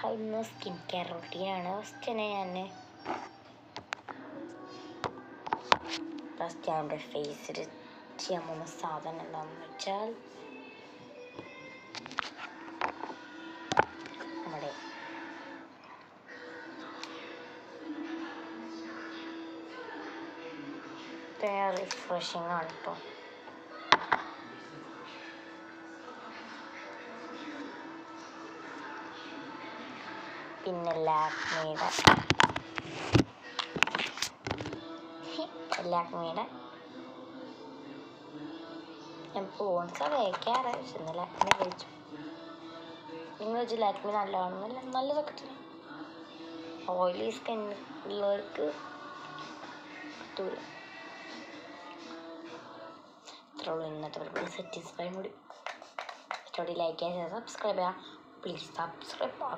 ഇന്ന് skin care റൊട്ടീനാണ്. First ഞാൻ എൻ്റെ ഫേസിൽ ചെയ്യാൻ പോകുന്ന സാധനം എന്താണെന്ന് വെച്ചാൽ നമ്മുടെ റിഫ്രഷിങ് ആണ് കേട്ടോ. പിന്നെ ലാക്മിയുടെ ഞാൻ പോൺസ കഴിക്കാറ്. പക്ഷെ ഇന്ന് ലാക്മി കഴിച്ചു. നിങ്ങൾ വെച്ച് ലാക്മി നല്ലതൊക്കെ തന്നെ. ഓയിലി സ്കിൻ ഉള്ളവർക്ക് പറ്റൂല. ഇത്രയുള്ളൂ ഇന്നത്തെ സാറ്റിസ്ഫൈ കൂടി. സ്റ്റോറി ലൈക്ക് ചെയ്യാൻ സബ്സ്ക്രൈബ് ചെയ്യാം. Please subscribe.